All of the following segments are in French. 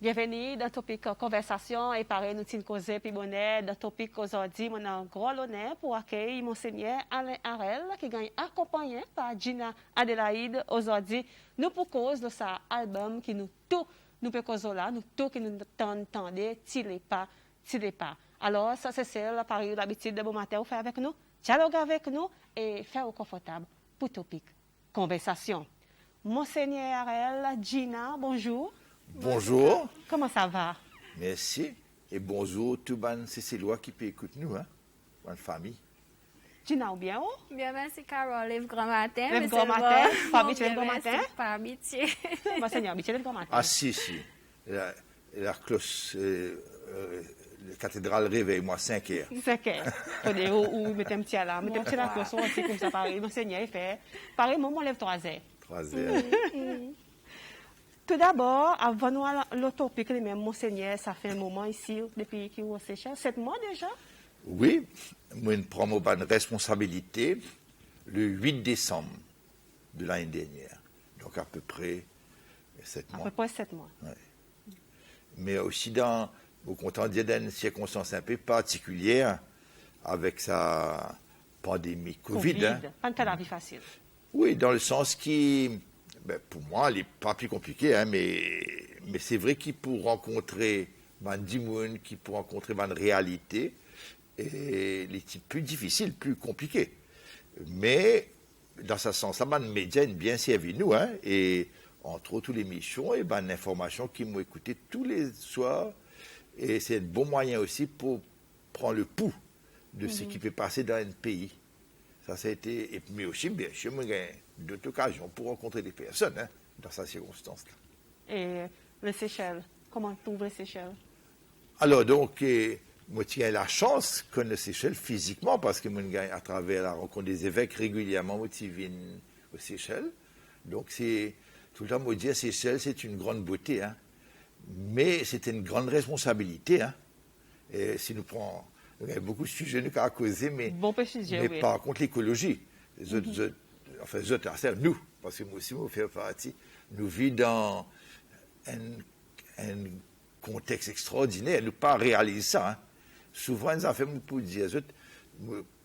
Bienvenue dans le topic conversation et pareil, nous sommes causé puis bonnet. Dans le topic aujourd'hui, on a un grand honneur pour accueillir Monseigneur Alain Harel qui gagne accompagné par Gina Adélaïde. Aujourd'hui, nous pour cause de sa album qui nous tout, nous peut causer là, nous tout qui nous entendez, t'il pas. Alors, ça c'est celle, pareil, l'habitude de bon matin, vous faire avec nous, dialoguer avec nous et faire au confortable pour topic conversation. Monseigneur Harel, Gina, bonjour. Bonjour. Comment ça va? Merci. Et bonjour tout le monde, c'est Lois qui peut écouter nous, hein, bonne famille. Gina, ou bien? Bien, merci Carole. Lève grand matin. Lève grand matin. Pas habitué le grand matin? Pas habitué. Monseigneur, habitué le grand matin. Ah si. La cloche, la cathédrale réveille, moi, 5 heures. 5 heures. Attendez, ou mettez un petit alarme, mettez un petit la cloche aussi, comme ça, pareil. Monseigneur, il fait. Pareil, moi, lève 3 heures. 3 heures. Tout d'abord, avant nous le topic, même Monseigneur, ça fait un moment ici, depuis qu'il est au Seychelles, 7 mois déjà? Oui, moi, je prends mon responsabilité le 8 décembre de l'année dernière. Donc, à peu près 7 mois. À peu près 7 mois. Ouais. Mais aussi au content dans une circonstance un peu particulière, avec sa pandémie Covid. Hein. Pas de la vie facile. Oui, dans le sens qui... Ben, pour moi, elle n'est pas plus compliquée, hein, mais c'est vrai qu'il pour rencontrer des gens, qu'il pour rencontrer une réalité, et les types plus difficiles, plus compliqués. Mais, dans ce sens-là, les médias ont bien servi nous, hein, et entre autres, les émissions et l'information qui m'ont écouté tous les soirs, et c'est un bon moyen aussi pour prendre le pouls de ce qui peut passer dans un pays. Ça a été, mais aussi, bien sûr, moi, j'ai d'autres occasions pour rencontrer des personnes, hein, dans ces circonstances-là. Et les Seychelles, comment tu trouves les Seychelles? Alors, donc, moi, j'ai la chance de connaître les Seychelles physiquement, parce que moi, à travers la rencontre des évêques régulièrement, moi, je viens aux Seychelles. Donc, c'est, tout le temps, moi, dire Seychelles, c'est une grande beauté, hein, mais c'est une grande responsabilité, hein. Et si nous prenons... Il y a beaucoup de sujets à causer, mais oui. par contre, l'écologie. Nous, parce que moi aussi, nous faisons partie, nous vivons dans un contexte extraordinaire. Nous ne pas réaliser ça. Hein. Souvent, nous avons fait pour dire,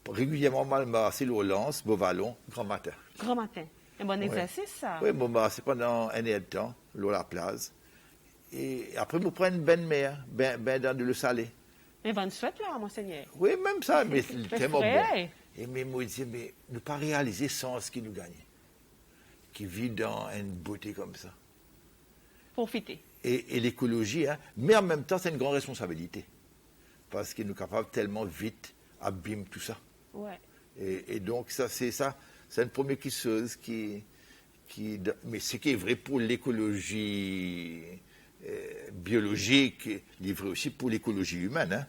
régulièrement, Malmar, c'est l'Olance, Beauvallon, Grand Matin. Grand Matin. Un bon exercice, ça. Oui, c'est pendant un an de temps, l'eau la place. Et après, nous prenons une bonne mer, dans de l'eau salée. Mais bonne souhaite, là, Monseigneur. Oui, même ça, mais c'est tellement bon. Et mais moi, je dis, mais ne pas réaliser sans ce qui nous gagne, qui vit dans une beauté comme ça. Profiter. Et l'écologie, hein, mais en même temps, c'est une grande responsabilité, parce qu'il nous capable tellement vite abîmer tout ça. Ouais. Et donc, c'est une première chose mais ce qui est vrai pour l'écologie biologique, il est vrai aussi pour l'écologie humaine. Hein.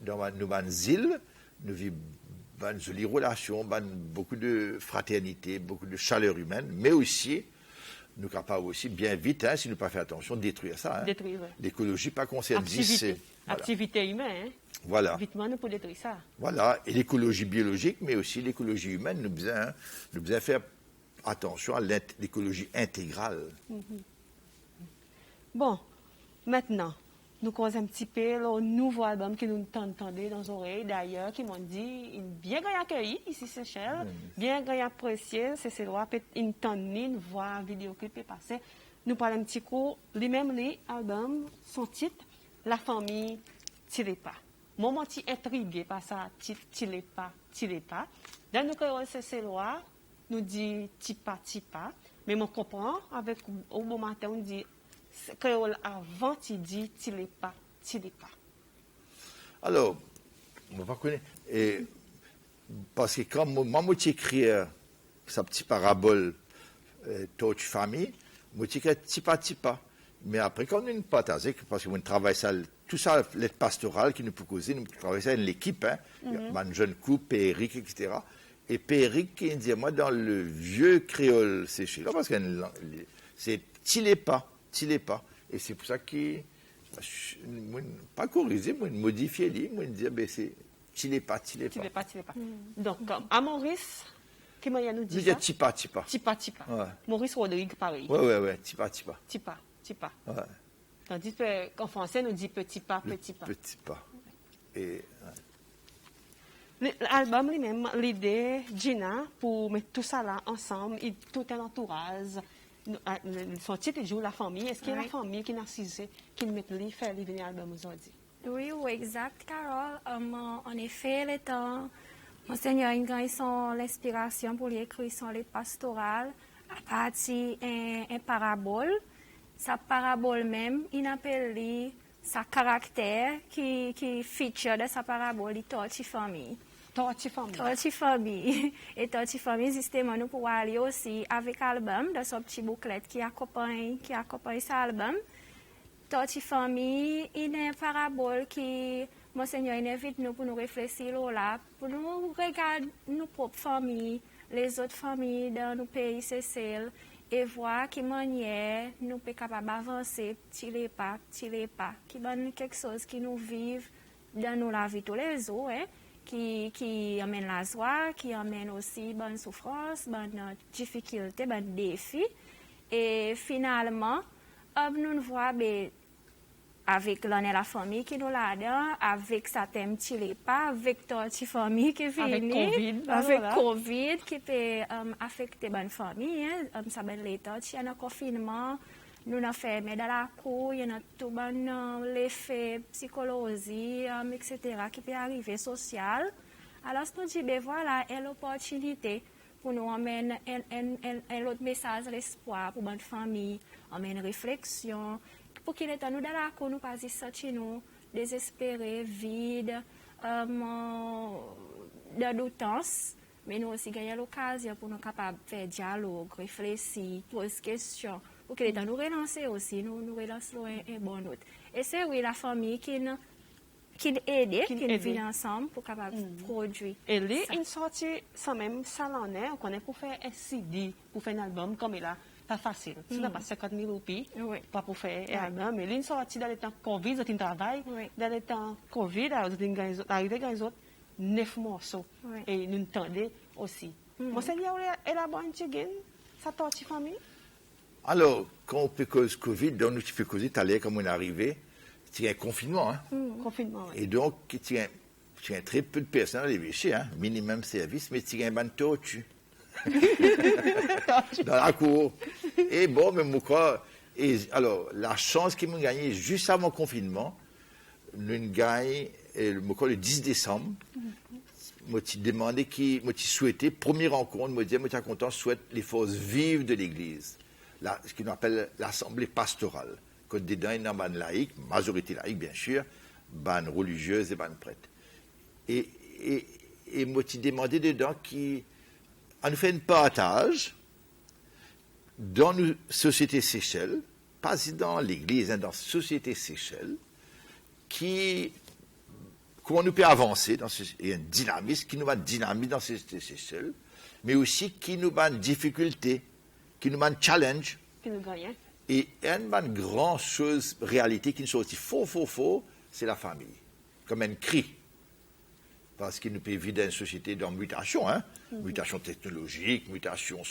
Dans nos îles, nous vivons de jolies relations, beaucoup de fraternité, beaucoup de chaleur humaine, mais aussi, nous sommes capables aussi bien vite, hein, si nous ne pas faire attention, de détruire ça. Hein. Détruire, oui. L'écologie pas concerne activité humaine, hein. Voilà. Vitement, nous pour détruire ça. Voilà, et l'écologie biologique, mais aussi l'écologie humaine, nous devons faire attention à l'écologie intégrale. Bon, maintenant, nous causons un petit peu le nouveau album que nous entendons dans nos oreilles, d'ailleurs, qui m'ont dit, bien bien accueilli ici, Seychelles, bien bien apprécié, c'est droit, peut-être une tonne, voir vidéo clip est passé. Nous parlons un petit coup, lui-même, l'album, son titre, La famille Tilepa. Moi, je suis intrigué par ça, Tilepa. Dans nos créoles, c'est loi, nous dit tipa, mais on comprend, avec, au bon matin, on dit, créole avant, tu dis, Tilepa. Alors, je ne pas connaître, parce que quand moi, j'écris sa petite parabole, Touch Famille, moi, j'écris tipa. Mais après, quand on partage, parce que moi, travaille ça, tout ça, l'aide pastorale qui nous peut causer, nous travaillons ça dans l'équipe, hein, un jeune couple, Péric, etc. Et Péric, qui dit, moi, dans le vieux créole séché, là, parce que c'est Tilepa. Et c'est pour ça que, pas corriger, moi, modifier, moi, dire, ben, c'est Tilepa. Donc, à Maurice, qui m'a nous dit ça? Tipa. Ouais. Maurice Rodrigue, pareil. Ouais, tipa. Tipa. Ouais. Tandis qu'en français, nous dit petit pas, petit pas. Petit pas. Et L'album lui-même, l'idée, Gina, pour mettre tout ça là ensemble, et tout un entourage. Son titre joue la famille. Est-ce qu'il y a la famille qui narcisse, qui met lui faire venir l'album aujourd'hui? Oui, oui, exact, Carole. En effet, les temps, Monseigneur Ingan, sont l'inspiration pour lui écrire son livre pastoral à partir d'une parabole. Sa parabole même, il appelle sa caractère qui feature de sa parabole, les tortilles famille. Tortilles famille. Tortilles famille. Et tortilles famille, justement, nous pouvons aller aussi avec l'album, de ce petit bouclette qui accompagne cet album. Tortilles famille, il y a une parabole qui, Monseigneur, invite nous pour nous réfléchir là, pour nous regarder nos propres familles, les autres familles dans nos pays, Seychelles, et voir quelle manière nous sommes capables d'avancer, petit pas, qui est quelque chose qui nous vive dans nos la vie tous les jours, hein, qui amène la joie, qui amène aussi bonne souffrance, bonne difficulté, bonne défi. Et finalement, nous voyons avec la famille qui nous l'a donné, avec sa thème pas, avec toute la famille qui vient, avec Covid qui peut affecter la famille, ça va l'état, il y a un confinement, nous avons fait dans la cour, il y a tout l'effet psychologie, etc., qui peut arriver social. Alors, nous disons, voilà, il y a l'opportunité pour nous amener un autre message, l'espoir pour notre famille, amener une réflexion, pour qu'il est nous dans la cour, nous pas sentir nous désespérés, vides, de doutance, mais nous aussi gagner l'occasion pour nous capables de faire dialogue, réfléchir, poser des questions, pour qu'il est nous relancer aussi, nous relancer un bon autre. Et c'est oui la famille qui aide, qui vient ensemble pour capable produire. Et lui, une sortie sans même salonner, on connaît pour faire un CD, pour faire un album comme il a. Pas facile. Si n'a pas 50 000 roupies, pas pour faire un album. Mais une sortie dans les temps Covid, vous avez un travail. Dans les temps Covid, vous avez arrivé à 9 morceaux. Et nous entendons aussi. Monseigneur, est la bonne chicken, ça tortue famille? alors, quand on peut cause Covid, donc nous fait causer tout à l'heure, comme on est arrivé, c'est un confinement. Hein? Confinement, oui. Et donc, il y a très peu de personnes à l'évêché, hein? Minimum service, mais il y a un ban tortue. Dans la cour. Et bon, mais moi, quoi. Et alors, la chance qu'ils m'ont gagné juste avant le confinement, nous avons gagné le 10 décembre. Moi, tu demandé moi, tu souhaitais, première rencontre, moi, je suis content, je souhaite les forces vives de l'Église. Ce qu'on appelle l'assemblée pastorale. Quand dedans, il y a une laïque, majorité laïque, bien sûr, ban religieuse et ban prêtre. Et moi, tu demandé dedans on nous fait un partage dans nos sociétés Seychelles, pas dans l'Église, dans la société Seychelles, comment nous peut avancer, il y a un dynamisme qui nous va dynamiser dans la société Seychelles, mais aussi qui nous va une difficulté, qui nous va un challenge. Qui nous gagne. Et une grande chose, réalité qui nous sortit faux, c'est la famille, comme un cri. Parce qu'il nous peut vivre dans une société de mutation, hein? Mutation technologique, mutation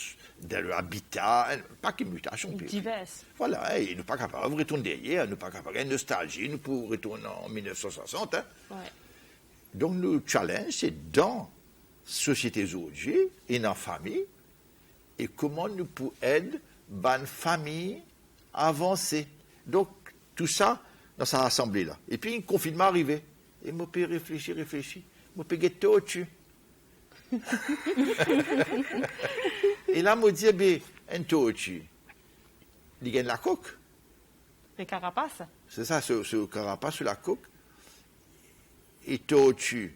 dans l'habitat, pas que mutation. Diverses. Voilà, et nous ne sommes pas capables de retourner derrière, nous ne sommes pas capables de nostalgie, nous pouvons retourner en 1960. Hein? Ouais. Donc, le challenge, c'est dans la société aujourd'hui et dans la famille, et comment nous pouvons aider la famille à avancer. Donc, tout ça dans sa assemblée-là. Et puis, un confinement arrivé. Et moi, je peux réfléchir. Je peux get au-dessus. Et là, je me dis, un au-dessus. Il gagne la coque. Les carapaces. C'est ça, ce carapace sur la coque. Et au-dessus,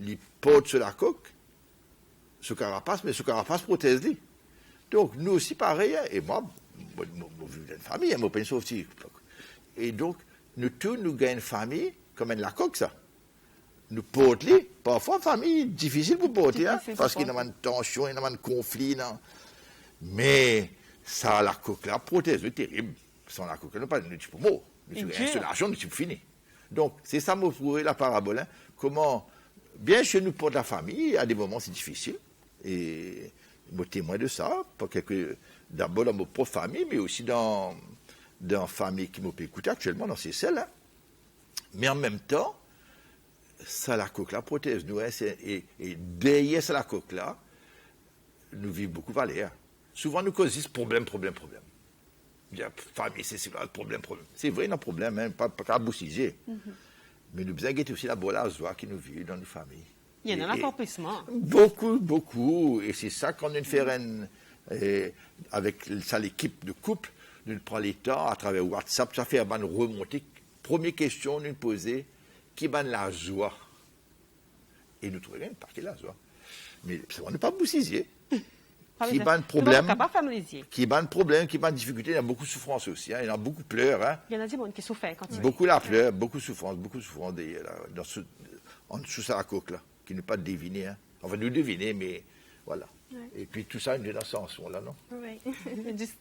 il porte sur la coque, ce carapace, mais ce carapace protège lui. Donc, nous aussi, pareil. Et moi, je vis dans une famille, je ne suis pas une sauvetie. Et donc, nous tous, nous gagnons une famille, comme la coque, ça. Nous portons, parfois, une famille difficile pour porter, hein, parce qu'il y a une tension, il y a un conflit. Non. Mais ça, la coque là, protège, c'est terrible. Sans la coque, nous pas de type mot. Nous avons installation, nous sommes finis. Donc, c'est ça, me prouver la parabole. Hein, comment, bien sûr, nous portons la famille, à des moments, c'est difficile. Et je témoin de ça, d'abord dans ma propre famille, mais aussi dans dans la famille qui m'ont écouté actuellement, dans ces celles-là. Mais en même temps, ça la coque là protège nous. Hein, et derrière ça la coque là, nous vivons beaucoup valeurs. Hein. Souvent, nous causons problème. Bien, famille, c'est le problème. C'est vrai, il y a un problème, hein, pas qu'à boussiger. Mais nous besoin de aussi la bonne joie qui nous vit dans nos familles. Il y en a l'accomplissement. Beaucoup. Et c'est ça qu'on a fait avec ça, l'équipe de couple. Nous prenons les temps à travers WhatsApp, ça fait une remontée. Première question, nous poser qui est la joie. Et nous trouvons bien partie de la joie. Mais on n'est pas boussiger. Qui est un problème, qui est un problème, qui est une difficulté, il y a beaucoup de souffrance aussi, hein, il y a beaucoup de pleurs. Hein. Il y en a des gens qui souffrent quand ils beaucoup la pleurs, beaucoup de souffrance en dessous de la coque là, qui n'est pas deviné. Hein. On va nous deviner, mais voilà. Ouais. Et puis tout ça, il est dans ce sens-là, non? Oui.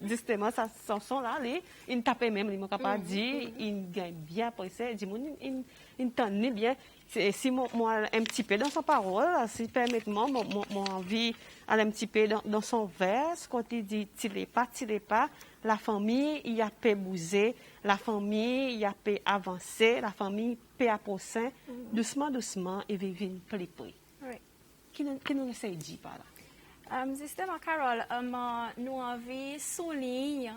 Justement, ça sens là, il tape même, il m'a pas dit, il gagne bien pour ça, il t'en bien. Si moi, un petit peu dans sa parole, si permettez-moi, mon envie aller un petit peu dans son vers, quand il dit tirez pas, la famille, il y a peu bouger, la famille, il y a peu avancer, la famille peut approcher, doucement, et vivre une plipri. Oui. Qui nous essaie de dire par là? Justement, Carole, nous avons souligné,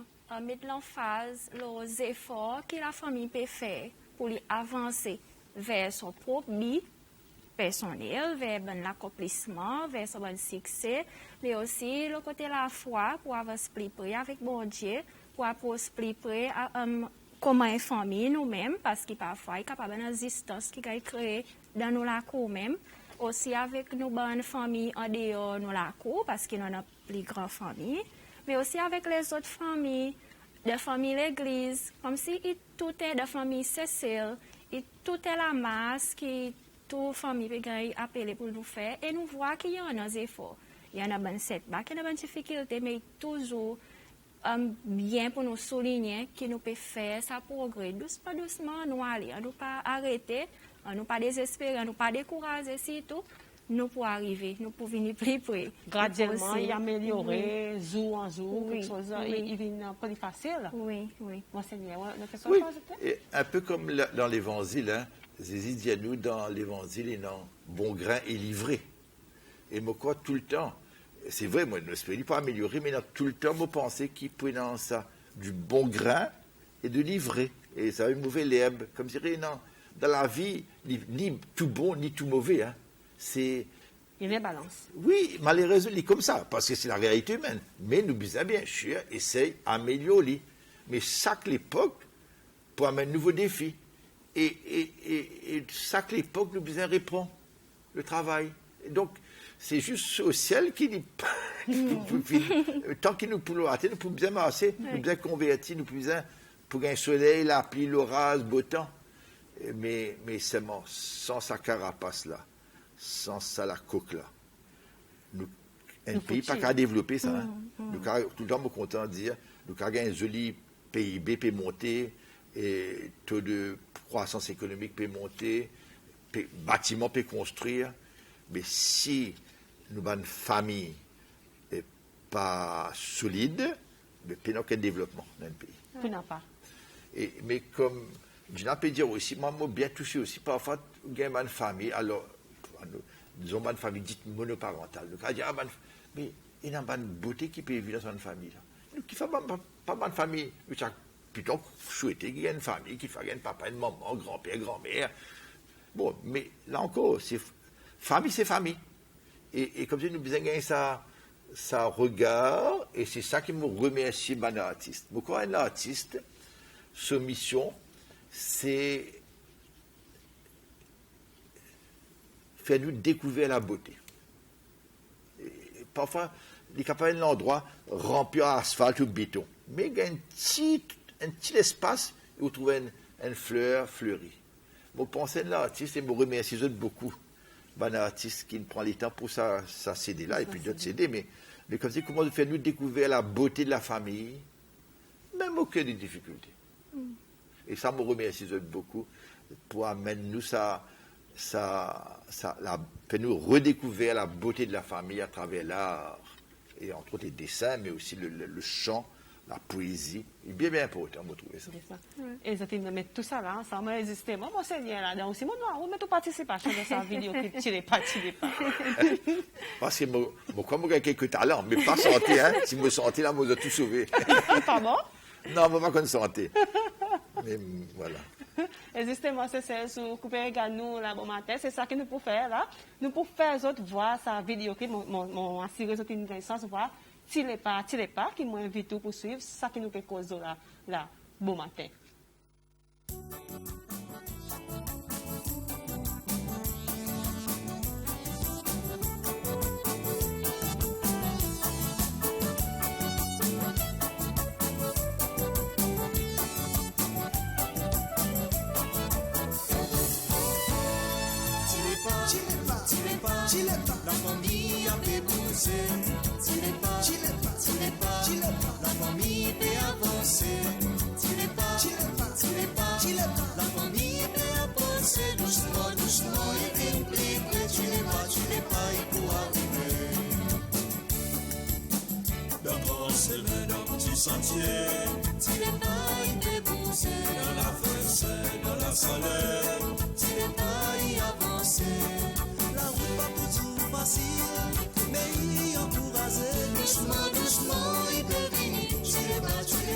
mettre l'emphase les efforts que la famille peut faire pour avancer vers son propre but personnel, vers l'accomplissement, vers son succès, mais aussi le côté de la foi pour avoir esprit prêt avec bon Dieu, pour avoir esprit prêt comme une famille nous-mêmes, parce que parfois il y a capable d'une existence qui est créée dans nous la cour même. Aussi avec nos bonnes familles en dehors de la cour, parce qu'il y en a plus grande famille, mais aussi avec les autres familles, des familles l'église, comme si tout est de famille Cécile, et tout est la masse qui toute famille peut appeler pour nous faire, et nous voyons qu'il y a des efforts. Il y en a des setbacks, il y a des difficultés, mais toujours bien pour nous souligner que nous pouvons faire ça progrès. Doucement, nous aller, nous pas arrêter. Nous pas désespérer, nous pas décourager, surtout, nous pour arriver, nous pour venir plus près. Graduellement, il améliorer, jour en jour, quelque chose, il vient plus facile. Oui. Monseigneur, un peu comme dans l'évangile, hein, Jésus dit à nous dans l'évangile, il y a bon grain et livré. Et moi, quoi, tout le temps, c'est vrai, moi, je ne suis pas amélioré, mais tout le temps, moi, pensais qu'il pouvait dans ça du bon grain et de livrer. Et ça a une mauvaise herbe, comme je dirais, non. Dans la vie, ni tout bon, ni tout mauvais. Hein. Il y a une balance. Oui, malheureusement, il est comme ça, parce que c'est la réalité humaine. Mais nous disons bien sûr, essaye d'améliorer. Mais chaque époque, pour amener un nouveau défi. Et chaque époque, nous disons répond le travail. Et donc, c'est juste au ciel qui dit, tant qu'il nous pouvons atteindre, nous pouvons bien marcher, nous pouvons convertir, nous pouvons pour gagner le soleil, la pluie, l'orage, le beau temps. Mais seulement sans sa carapace là, sans ça la coque là, un pays pas qu'à développer ça. Hein. Nous tout le temps me content de dire, nous avons un joli PIB peut monter, et taux de croissance économique peut monter, bâtiment peut construire, mais si nous avons une famille pas solide, mais nous n'avons aucun développement dans le pays. Nous n'avons pas. Mais comme je peux dire aussi, moi, bien touché aussi, parfois, il y a une famille, alors, disons, une famille dite monoparentale. Donc, mais il y a une beauté qui peut vivre dans une famille. Donc, il ne faut pas une famille, plutôt souhaiter qu'il y ait une famille, qu'il fasse un papa, une maman, grand-père, grand-mère. Bon, mais là encore, famille, c'est famille. Et comme ça, nous besoin gagner ça regard, et c'est ça qui me remercie, l'artiste. Moi, quand un artiste, sa mission, c'est faire nous découvrir la beauté. Et parfois, il est capable d'un endroit rempli d'asphalte ou de béton. Mais il y a un petit espace où vous trouvez une fleur fleurie. Je pense à l'artiste et je remercie beaucoup. Un artiste qui prend le temps pour sa CD là, et puis d'autres CD, mais comme c'est comment faire nous découvrir la beauté de la famille, même aucune difficulté. Et ça me remercie beaucoup pour amener nous faire nous redécouvrir la beauté de la famille à travers l'art, et entre autres les dessins, mais aussi le chant, la poésie. C'est bien, bien important, vous trouvez ça. C'est ça. Exactement. Mais tout ça là, ça m'a existé. Moi, mon Seigneur là, donc, si moi, non, mais tu participation de sa vidéo qui tire pas. Parce que moi, comme j'ai quelques talents, mais pas santé, hein. Si je me sentais là, moi, j'ai tout sauvé. Pardon? Non, moi, pas santé. Mais voilà. Et justement, c'est ça, sur couper regarde nous là bon matin, c'est ça que nous pouvons faire là. Nous pouvons faire les autres voir sa vidéo qui m'ont assuré cette une connaissance voir tirez pas, qui m'invite pour suivre ça qui nous peut causer là bon matin. La famille a fait pousser. Tirez pas, la famille peut avancer. Tirez pas, la famille peut avancer. Doucement, et bien plus près. Tirez pas, il faut arriver. D'abord, c'est le petit sentier. Tirez pas, il peut pousser. Dans la fraîcheur, dans la chaleur. Tirez pas, il avancer. La route pas toujours facile, mais il encourage. Doucement, il peut venir. Tu l'es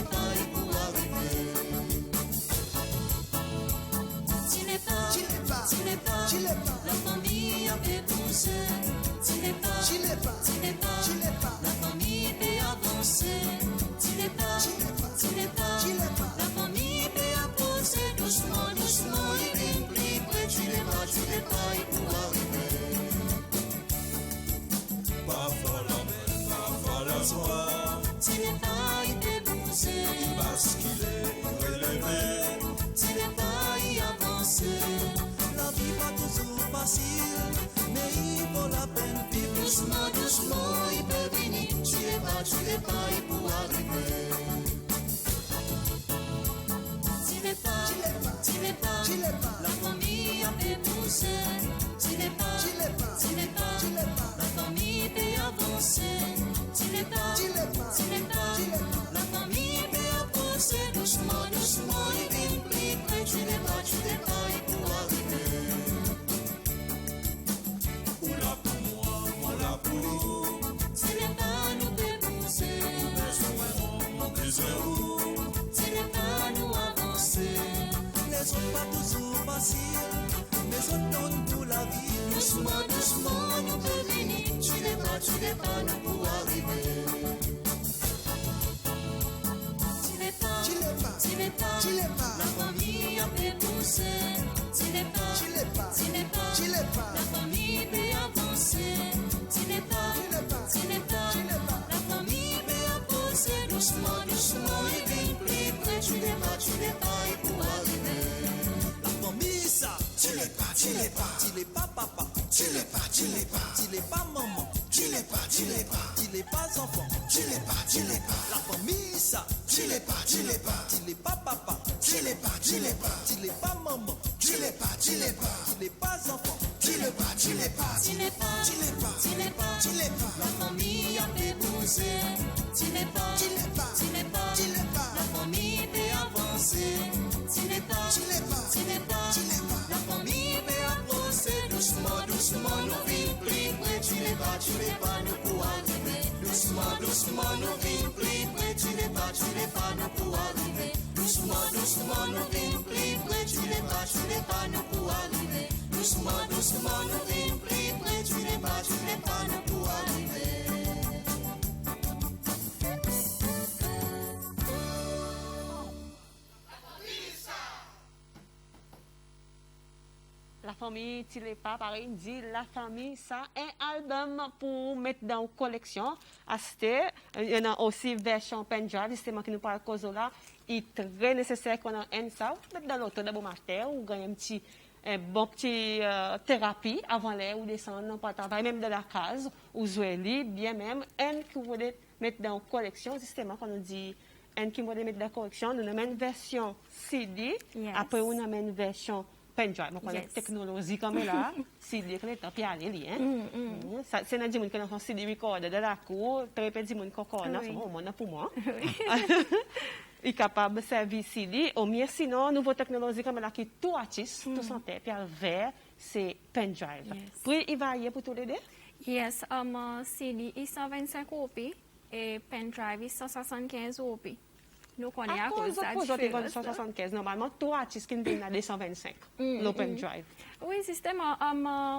pas, il faut arriver. Tu l'es pas, la famille a fait pousser. Tu l'es pas, la famille peut avancer. Tu l'es pas, la famille peut avancer. Doucement, il vient plus près. Tu l'es pas, il faut arriver. Parfois la soie, tu n'es pas y débousser, il basculer, il relever, tu n'es pas y avancer. La vie pas toujours facile, mais il vaut la peine vivre. Doucement, il peut venir, tu n'es pas, il faut arriver. Tu n'es pas, la famille a fait pousser. Tu n'es pas, la famille peut avancer. Tu n'es pas, la famille peut avancer. Doucement, il vient plus près. Tu n'es pas, il faut arriver. Ou là pour moi, moi là pour nous. Tu n'es pas, nous peut pousser. Mon besoin où. Tu n'es pas, nous avancer. Les autres pas toujours faciles, mais on donne pour la vie. Doucement, nous peut venir. Tu n'es pas, nous pour arriver. Tu n'es pas, la famille a fait pousser. Tu n'es pas, la famille peut avancer. Tu n'es pas, la famille peut avancer. Doucement, il vient plus près. Tu n'es pas, il faut arriver. La famille, ça, tu l'es pas papa, tu l'es pas maman, tu l'es pas enfant, tu l'es pas. La famille, ça, tu l'es pas papa, tu l'es pas maman, tu l'es pas enfant, tu l'es pas. La famille a fait pousser. Tu n'es pas, la famille peut avancer. Tu n'es pas, la famille peut avancer. Doucement, nous vivons plus près. Tu n'es pas, nous pour arriver. Doucement, nous vivons plus près. Tu n'es pas, nous pour arriver. Doucement, nous vivons plus près. Tu n'es pas, nous pour arriver. Doucement, nous vivons plus près. Tu n'es pas, nous pour arriver. La famille Tirez pas, pareil, dit la famille, ça, un album pour mettre dans collection. Acheter. Il y en a aussi version Punjab, justement, qui nous parle de cause là. Il est très nécessaire qu'on ait un ça, mettre dans l'auto de bon matin, ou gagner un bon petit thérapie avant l'air, ou descendre dans le travail, même de la case, ou jouer libre, bien même, un que vous voulez mettre dans collection, justement, quand on dit un qui voulait mettre dans collection, nous avons une version CD, après on a une version pen drive. Donc, on a Yes. technologie comme là, CD qu'on est en piano, ça c'est un dimanche qu'on a fait CD recorder de la cour, très petit dimanche qu'on a, Oui. on a pour moi. Il est capable de servir CD. Ou bien sinon, nouvelle technologie comme là qui tout artiste, tout santé, puis vers c'est pen drive. Yes. Puis il va y pour tous les deux. Yes, CD est 125 OP et pen drive est 175 OP. Nous connaissons À à cause cause de la de ça, différence. 175, normalement, tout artiste qui est à 225, l'open drive. Oui, justement,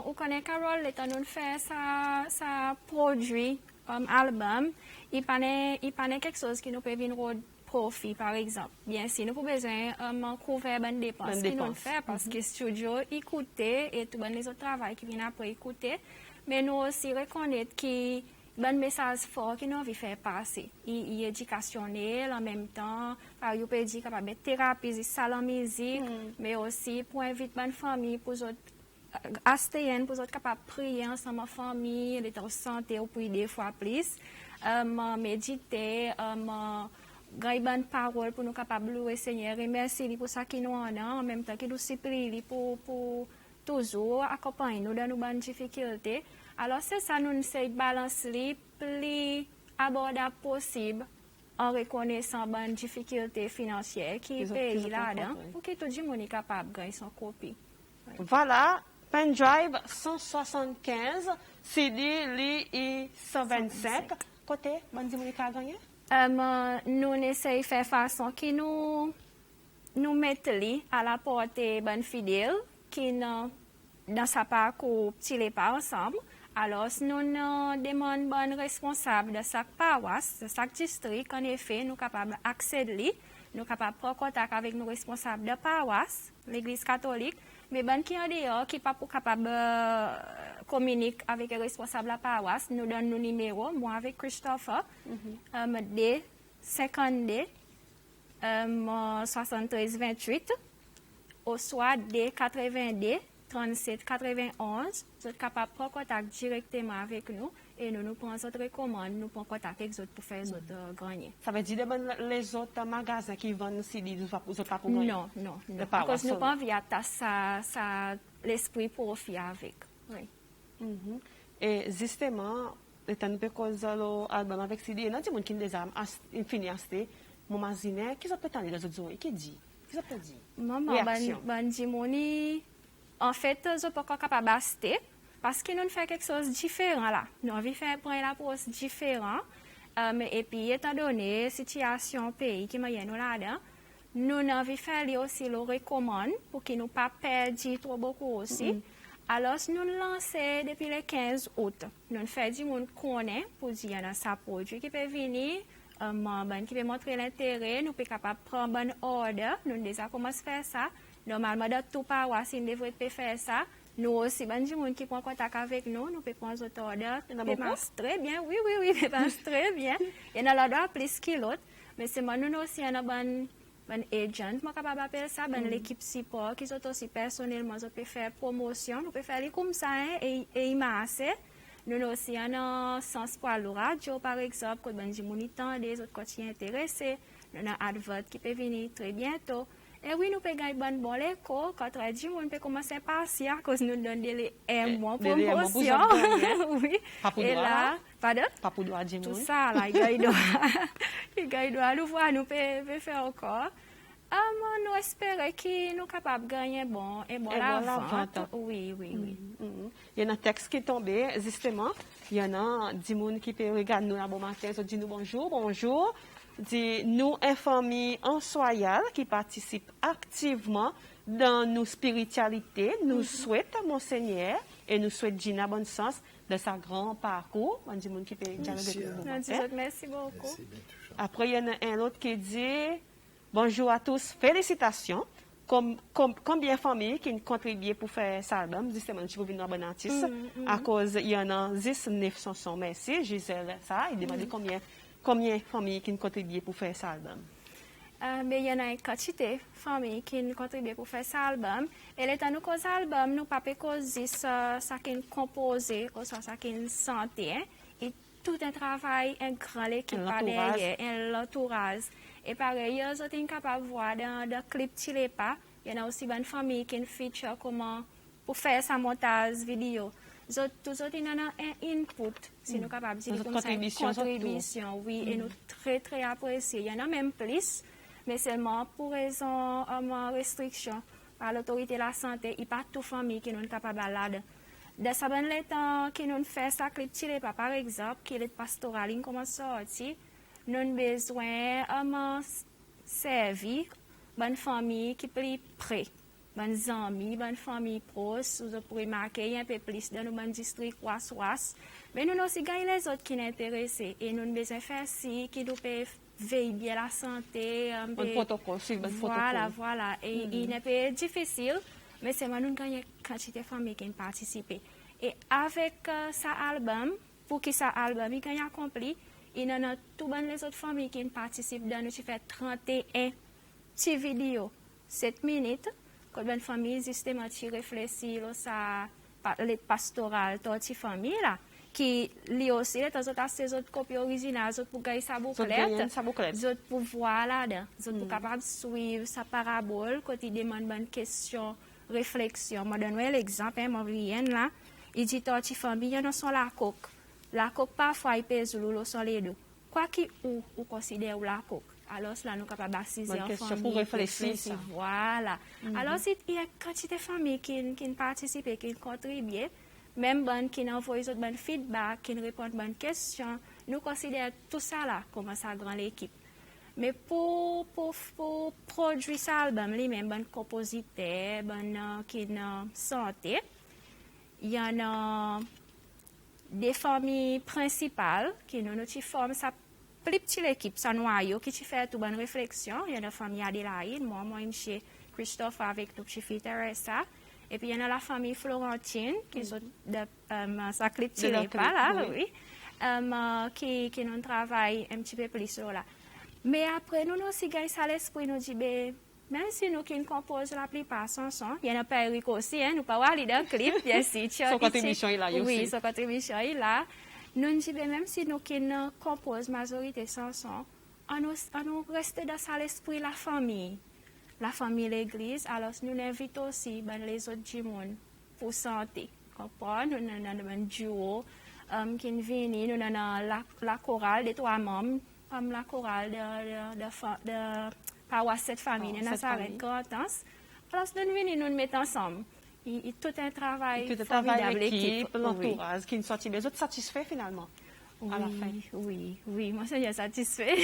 on connaît Carole, étant nous fait sa produit album, il paraît quelque chose qui nous peut venir au profit, par exemple. Bien sûr, nous avons besoin de couvrir les dépenses qui nous fait parce que studio écouter et tout les autres travail qui viennent après écouter, mais nous aussi reconnaître que bon message fort qui nous envie faire passer. Il est éducationnel en même temps, par exemple, il peut dire capable de thérapie, salle en musique, mais aussi pour inviter bonne famille, pour autres astéen, pour autres capables de prier ensemble en famille, d'être en santé, ou prier des fois plus, méditer, gagner bonne parole pour nous capables de louer Seigneur et merci pour ça qui nous en même temps qui nous supplie pour toujours accompagner nous dans nos bonnes difficultés. Alors, c'est ça, nous essayons de balancer le plus abordable possible en reconnaissant les difficultés financières qui pays là-dedans pour que tout le monde soit capable de gagner son copie. Voilà, pen drive 175, CD, li 125. Côté, bon dis-moi qui a gagné? Nous essayons de faire façon que nous mettons à la portée bonne fidèle qui dans sa parcours petit les pas ensemble. Alors, si nous demandons bon responsable de chaque paroisse, de chaque district, en effet, nous sommes capables d'accéder, nous sommes capables de prendre contact avec nos responsables de paroisse, l'Église catholique, mais bon qui en dehors, qui n'est pas capable de communiquer avec les responsables de la paroisse, nous donnons nos numéros, moi avec Christopher, D 52 73 28, ou soit D 82 37 91, vous êtes capable de prendre contact directement avec nous et nous prenons notre commande, nous prenons contact avec les autres pour faire les autres gagner. Ça veut dire que les autres magasins qui vendent CD, vous n'avez pas pour gagner? Non. Parce que nous pas envie de l'esprit profit avec. Oui. Et justement, étant donné que l'album avec CD, il y a des gens qui ont déjà fini d'acheter, mon magasin, qui sont peut-être les autres qui dit? Qui sont peut-être dit? Maman, en fait, je ne suis pas capable d'acheter parce que nous faisons quelque chose de différent là. Nous avons fait prendre la pose différent. Et puis, étant donné la situation pays qui m'a nous là-dedans, nous avons fait aussi le recommande pour qu'il nous pas perdu trop beaucoup aussi. Alors, nous lançons depuis le 15 août. Nous faisons du monde connaît pour dire dans sa produit qui peut venir, qui peut montrer l'intérêt, nous sommes capables de prendre un order. Nous avons déjà commencé à faire ça. Normalement, dans tout paroisse, il devrait faire ça. Nous aussi, ben, du monde qui prend contact avec nous, nous pouvons prendre notre ordre. Très bien, oui, très bien. Il y en a là plus que l'autre. Mais c'est moi, nous aussi, il y a un agent, je suis capable d'appeler ça, l'équipe support, qui sont aussi personnellement, nous pouvons faire promotion, nous pouvons faire comme ça, et il m'a assez. Nous aussi, il y a un sens pour la radio, par exemple, quand ben, du monde des autres qui sont intéressés. Nous avons un advert qui peut venir très bientôt. Et oui, nous pouvons gagner bon l'écho. Quand on dit, on peut commencer à passer à cause de nous donner les mois pour promotion. Oui. Et là, pardon? Pas pour droit de tout ça, là, il gagne nous voir, nous pouvons faire encore. Nous espérons que nous sommes capables de gagner bon et bon la vente. Oui. Il y a un texte qui est tombé, justement. Il y en a des gens qui peuvent regarder nous un bon matin, ils disent nous bonjour. Dit nous, infirmiers en soyal qui participent activement dans nos spiritualités, nous souhaitons, Monseigneur, et nous souhaitons Gina bonne sens de sa grand parcours. On dit qui peut merci beaucoup. Après, il y en a un autre qui dit bonjour à tous, félicitations. Combien de familles qui ont contribué pour faire ça album, justement, je suis un bon artiste, à cause, il y en a 19 chansons, merci, Gisèle, ça, il demande combien de familles qui ont contribué pour faire cet album? Mais il y en a une quantité de familles qui ont contribué pour faire cet album. Et l'état nous cause album, nous pas causer ça qui est composé, ou ça qui est santé. Et tout un travail, un grand équipe derrière, l'entourage. Et pareil, ils sont capables de voir dans le clip Tilepa, Il y en a aussi une famille qui feature comment pour faire sa montage vidéo. Tous autres, il y en a un input, si nous sommes capables de dire comme ça, une contribution, oui, et nous très, très appréciés. Il y en a même plus, mais seulement pour raison de restriction par l'autorité de la santé, il n'y a pas toute famille qui est capable de l'aider. De ce temps qui nous fait ça, clip par exemple, qui est pastoral, il commence à sortir, nous avons besoin de servir une famille qui est plus près. Bonnes amis, bonnes familles proches, vous pourrez marquer un peu plus dans nos districts ouest. Mais nous aussi gagnons les autres qui sont intéressés. Et nous avons besoin de faire ci, qui nous peut veiller bien la santé. Un protocole, c'est un protocole. Voilà. Et il n'est pas difficile, mais c'est moi nous gagnons quantité de familles qui ont participé. Et avec cet album, pour que cet album il gagne accompli, il y a toutes les autres familles qui participent dans nous fait 31 petites vidéos, 7 minutes. Quand une famille justement réfléchit ça les pastorales torti famille là qui li aussi les autres ces autres copies originales autres pour gagner sa bouclette autres pour voir là autres pour capable suivre sa parabole quand il demande une question réflexion moi donne l'exemple Maurienne là il dit torti famille il y en a sur la coque parfois il pèse l'eau sur les deux quoi qui ou considère la coque. Alors, cela nous capable d'assister en famille. Pour réfléchir. Voilà. Alors, il y a une quantité de familles qui participent, qui contribuent, même bonnes qui envoient des bonnes feedback, qui répondent aux bonnes questions. Nous considérons tout ça là comme ça grande équipe. Mais pour produire ça album, les mêmes bonnes compositeurs, bonnes qui ont santé, il y en a des familles principales qui nous forment ça. Plus petite équipe, ça noyau qui fait toute bonne réflexion. Il y a la famille Adélaïde, moi, chez Christophe avec nous, chez fille Teresa. Et puis il y a la famille Florentine, qui sont ça clip tiré pas là, oui, qui nous travaille un petit peu plus là. Mais après, nous aussi gagnons ça l'esprit, nous dit, même si nous qui composons la plupart sans son, il y en a pas Eric aussi, nous pas aller dans le clip, bien sûr. Son contribution est là aussi. Oui, son contribution est là. Nous disons même si nous qui composons majorité sans son, on nous reste dans l'esprit la famille l'église. Alors nous invitons aussi les autres du monde pour santé. Comprenez? Nous avons un duo qui vient, nous avons la chorale des 3 membres, comme la chorale de paroisse cette famille, de Nazareth Grand-Anse. Alors nous mettons ensemble. Tout un travail formidable, l'équipe, l'entourage, qui nous sortit. Les autres satisfaits finalement, à la fin. Oui, moi, je suis satisfait.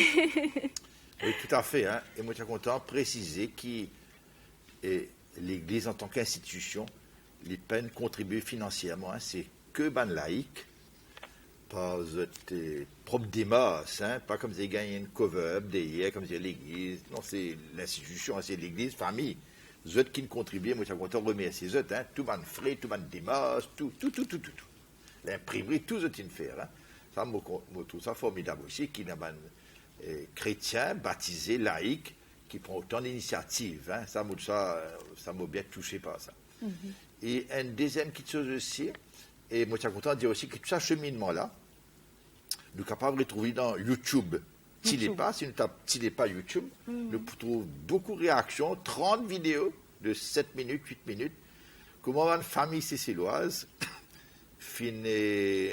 Oui, tout à fait. Hein. Et moi, je suis content de préciser que l'Église, en tant qu'institution, les peines contribuer financièrement. Hein. C'est que ban laïque, pas propre des masses, hein. Pas comme si gagné une cover-up, comme si l'Église. Non, c'est l'institution, hein. C'est l'Église, famille. Les autres qui nous contribuent, moi, je suis content de remercier les autres, hein, tout le monde frais, tout le monde démarche, tout. L'imprimerie, tout ce qu'ils font. Hein. Ça, je trouve ça formidable aussi, qu'il y a un chrétien, baptisé, laïque, qui prend autant d'initiatives. Hein. Ça m'a bien touché par ça. Et une deuxième petite chose aussi, et moi, je suis content de dire aussi que tout ce cheminement-là, nous sommes capables de retrouver dans YouTube. Si nous tapons Tilepa YouTube, nous trouvons beaucoup de réactions, 30 vidéos de 7 minutes, 8 minutes, comment une famille sicéloise finit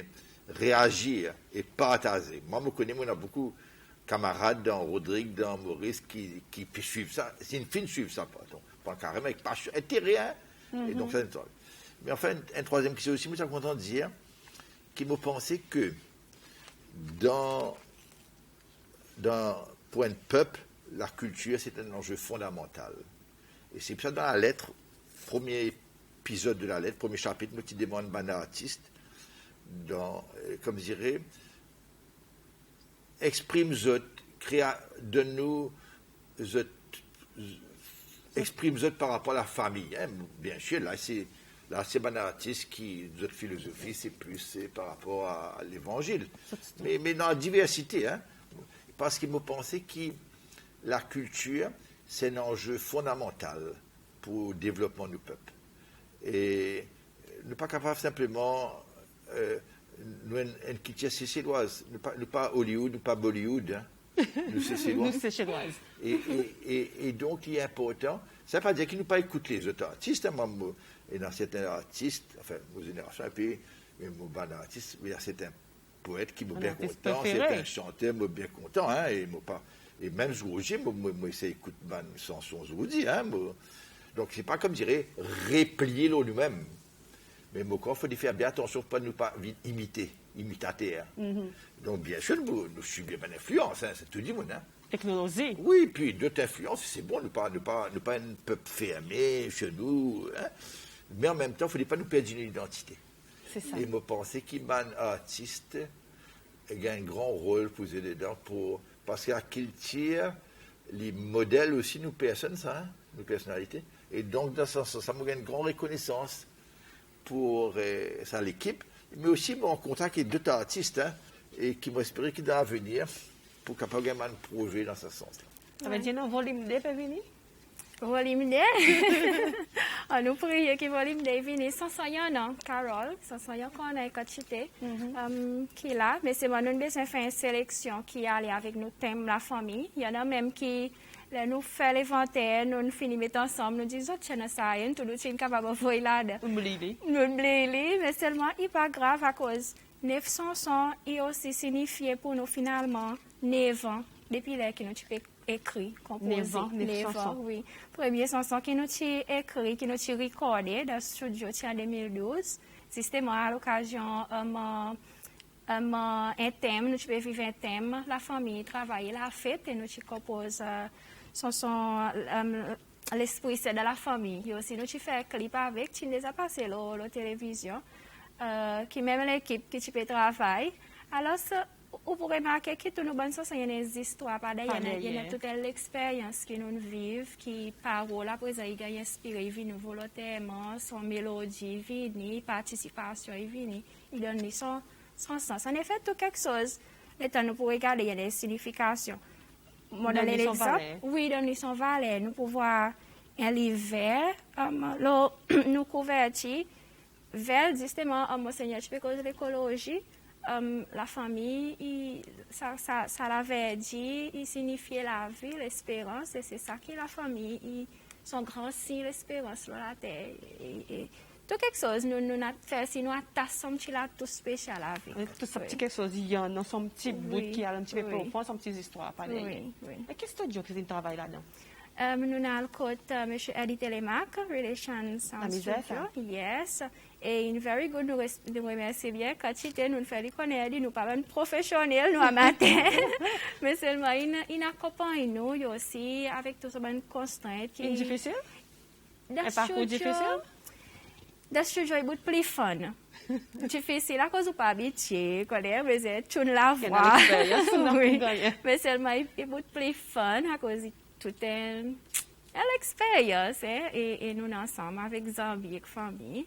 réagir et partager. Moi, je connais, on a beaucoup de camarades dans Rodrigue, dans Maurice, qui suivent ça. C'est une fine suivre ça, pas carrément avec passion, intérêt, hein? Et donc, ça, mais enfin, un troisième question aussi, moi, je suis content de dire, qui m'a pensé que pour un peuple, la culture, c'est un enjeu fondamental. Et c'est pour ça, dans la lettre, premier épisode de la lettre, premier chapitre, nous demandons à un artiste, comme je dirais, exprime-nous, donne-nous, exprime-nous par rapport à la famille. Hein. Bien sûr, là, c'est un artiste qui, notre philosophie, c'est plus par rapport à l'évangile. Mais dans la diversité, hein. Parce qu'il me pensait que la culture, c'est un enjeu fondamental pour le développement du peuple. Et nous ne sommes pas capables simplement, nous, une culture sicéloise, nous pas Hollywood, nous pas Bollywood, hein, nous sicéloises. Nous sicéloises. Et donc, il est important, Ça ne veut pas dire qu'ils ne pas écoutent les autres artistes. Hein, moi, et dans certains artistes, enfin, nos générations, et puis, mon artiste, il y a certains poètes qui m'ont bien content, certains chanteurs m'ont bien content, hein, et même Zourdi, moi, écoute une chanson Zourdi, hein, donc c'est pas comme dirait réplier l'eau nous-mêmes, mais il faut faire bien attention pour ne pas imiter. Donc bien sûr, nous subissons une influence, hein, c'est tout le monde, hein. Technologie. Oui, puis d'autres influences, c'est bon, ne pas un peuple fermé chez nous, hein, mais en même temps, il ne faut pas nous perdre une identité. C'est ça. Et je pense qu'un artiste a un grand rôle pour jouer dedans, parce qu'il tire les modèles aussi, nos personnes, ça, hein, nos personnalités. Et donc, dans ce sens, ça me donne une grande reconnaissance pour ça, l'équipe, mais aussi en contact avec d'autres artistes, hein, et qui m'espèrent qu'il doit venir pour capable de un projet dans ce sens-là. Ça veut dire un volume 2 peut venir? Volume 2. Nous prions que volume 2 vienne sans non, Carole, sans qu'on ait quantité qui est là, mais c'est moi nous besoin faire une sélection qui allait avec nos thèmes la famille. Il y en a même qui là, nous fait l'inventaire, nous finissons mettre ensemble, nous disons oh tiens ça rien, tout le monde est capable de voir là. Nous blêler, mais seulement il pas grave à cause 900 sons et aussi signifié pour nous finalement 9 ans depuis là que nous tu peux écrit, composé, 9 ans, oui. Premier chanson qui nous a écrit, qui nous a recordé dans le studio en 2012. Système à l'occasion un thème, nous pouvons vivre un thème, la famille, travailler, la fête, et nous composons chanson l'esprit c'est de la famille. Et aussi nous fait un clip avec, qui nous a passé la télévision, qui même l'équipe qui tu peux travailler. Alors, vous pourrez remarquer que tout nous bonnes choses, il y a des histoires, il y a toute l'expérience que nous vivons, qui parole, après ça, il y a inspiré, il volontairement, son mélodie, il participation, il donne son sens. En effet, tout quelque chose, le temps nous pourrons regarder, il y a des significations. Dans son valet, nous pouvons voir un livre, nous couvertir, vers justement, Monseigneur, je peux causer l'écologie. La famille, ça l'avait dit, il signifiait la vie, l'espérance, et c'est ça qui est la famille, son grand signe, l'espérance sur la terre. Et tout quelque chose, nous avons fait, si nous attachons là tout spécial à la vie. Tout ça, petit quelque chose, il y a son petit bout qui a un petit peu profond, son petite histoire à parler. Et qu'est-ce que tu dis que tu travailles là-dedans? Nous avons le code M. Eddie Telemac, Relations Studio. Yes. Et une very good, nous remercions bien. Quand nous faisons connaître, nous parlons professionnels, nous amateurs. Mais seulement, il accompagne nous aussi avec toutes ces constraintes. C'est difficile? Un parcours difficile? Dans le studio, il est plus fun. Difficile à cause du pas habitué, mais c'est tout la voix. Mais seulement, il est plus fun à cause tout l'expérience, et nous ensemble avec Zambie et famille.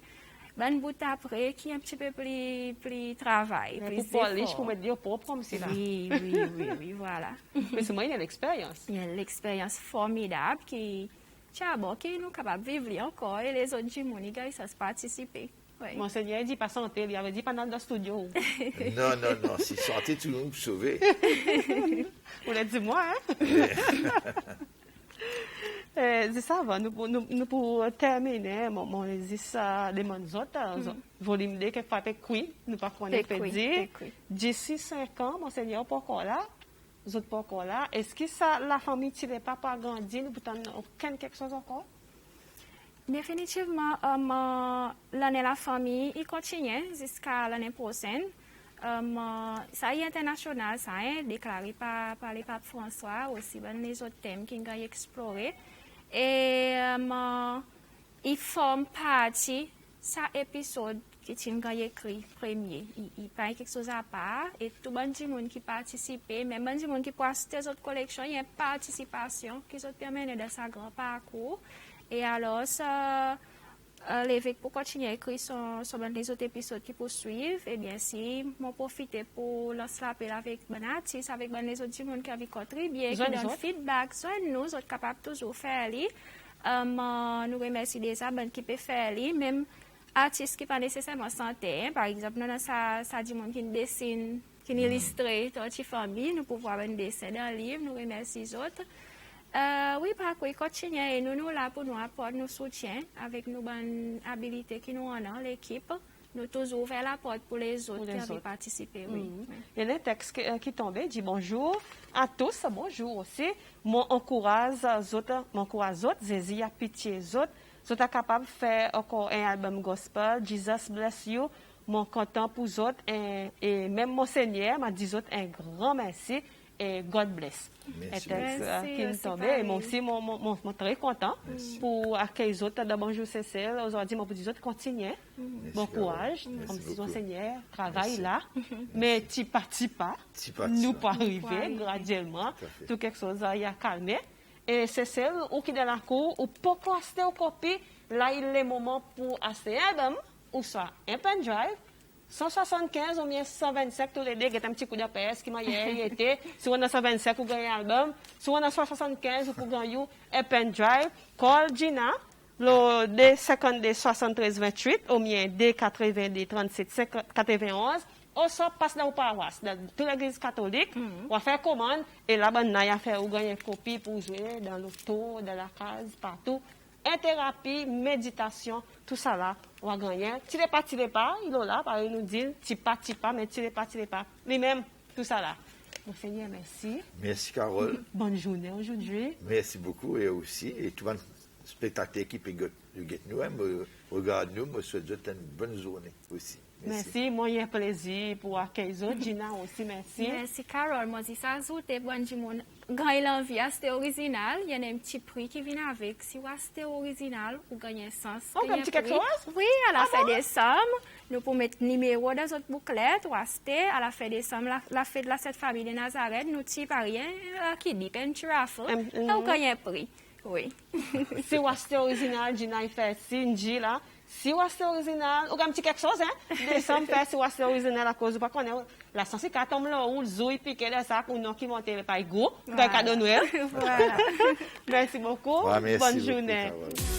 Ben bout après qui est un petit peu plus travail, plus pour polish, pour mettre dire propre comme c'est là. Oui, voilà. Mais c'est moi, il y a l'expérience. Il y a l'expérience formidable qui nous sommes capables de vivre encore, et les autres du monde, ils savent participer. Oui. Monseigneur dit pas santé, il avait dit pas dans le studio. Non, si santé, tout le monde peut sauver. Vous l'avez dit moi, hein? C'est ça, nous pour terminer, mon dit ça, des autres, volume 2, qui fait quoi, nous pas connaître dire. D'ici 5 ans, Monseigneur, pas encore là, vous autres pas encore là. Est-ce que ça, la famille, tu n'es pas agrandi, nous peut-être quelque chose encore? Définitivement, l'année la famille, il continue jusqu'à l'année prochaine. Ça est international, ça est déclaré par le pape François, aussi les autres thèmes qu'il a explorés. Et il forme partie de cet épisode qu'il a écrit premier. Il parle quelque chose à part, et tout le monde qui participe, même le monde qui passe des autres collections, il y a une participation qui se permet de sa grand parcours. Et alors, l'évêque pour continuer à écrire sur les autres épisodes qui poursuivent, et bien si je profite pour lancer l'appel avec les artistes, avec les autres gens qui ont contribué, qui donnent feedback, nous sommes capables toujours de faire. Nous remercions des gens qui peuvent faire, même artistes qui ne sont pas nécessairement santé. Par exemple, nous avons des gens qui dessinent, qui illustrent, dans la famille, nous pouvons avoir un dessin dans le livre, nous remercions les autres. Oui, par contre, continuer. Nous là pour nous apporter nos soutiens avec nos bonnes habilités qui nous ont l'équipe. Nous toujours ouvert la porte pour les autres qui avaient participé. Oui. Il y a un texte qui tombait, dit bonjour à tous, bonjour aussi. M'encourage les autres, Jésus a pitié les autres. Vous êtes capable de faire encore un album gospel, Jesus bless you. Mon content pour les autres et même mon Seigneur m'a dit autres un grand merci et God bless. Merci. Qui me tombait et moi aussi, moi très content pour accueillir les autres dans Bonjour Cécile. Aujourd'hui, moi pour dire autres continuez, bon courage, comme si mon Seigneur travaille là, mais petit pas, nous pas arriver graduellement, tout quelque chose il y a calmé. Et Cécile, ou qui dans la cour, ou pas acheter une copie, là il est le moment pour acheter un album, ou soit un pendrive, 175 ou bien 125 tous les deux, il y a un petit coup de PS qui m'a été. Si on a 125, vous gagnez un album. Si on a 175, vous gagnez un pendrive. Call Gina, le D50 73 28 ou bien D80 37 91. On sort passe dans la paroisse, dans toute l'église catholique. On va faire commande et là, on a fait vous gagnez une copie pour jouer dans l'auto, dans la case, partout. Thérapie, méditation, tout ça là, on va gagner. Tirez pas, il est là, par nous dit, tirez pas, mais tirez pas. Lui-même, tout ça là. Mon Seigneur, merci. Merci, Carole. Bonne journée aujourd'hui. Merci beaucoup et aussi, et tout le monde spectateur qui peut nous, regarde-nous, moi, je souhaite une bonne journée aussi. Merci, moi, il y a plaisir pour accueillir les autres. Gina aussi, merci. Merci, Carole. Moi, si ça ajoute, bon, quand il a envie d'acheter original, il y a un petit prix qui vient avec. Si vous achetez original, vous gagnez 100. Oh, un petit quelque chose? Oui, à la fin des sommes, nous pouvons mettre numéro dans notre bouclette, ou acheter, à la fin des sommes, la fête de la cette famille de Nazareth, nous tirons par rien, qui dit, un raffle, vous gagnez un prix. Oui. Si vous achetez original, Gina, il fait si, là. Si vous achetez original, vous avez un petit quelque chose, hein? Des sommes fait, si vous achetez original à cause de pas qu'on est, la 104 tombe là, ou le zouille piqué de ça, ou non, qui vont te par goût, cadeau Noël. Voilà. Merci beaucoup. Ouais, merci Bonne beaucoup, journée. Carole.